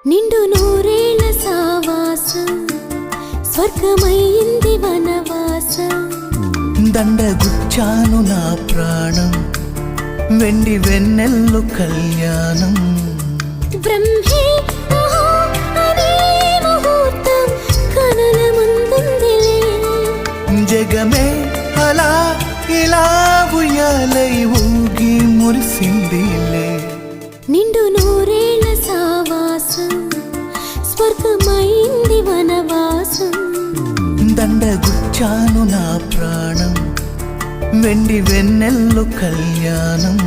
నిండు నూరేళ్ల సావాసం స్వర్గమైంది వనవాసం దండగుచ్చాను నా ప్రాణం వెండి వెన్నెల్లు కళ్యాణం బ్రహ్మే ఆహా అనే ముహూర్తం కనుల ముందుందిలే జగమే అలా ఇలా ఉయ్యాలై ఊగి మురిసిందిలే నిండు నూరేళ్ల సావాసం స్వర్గమైంది వనవాసం దండగుచ్చాను నా ప్రాణం వెండి వెన్నెల్లు కళ్యాణం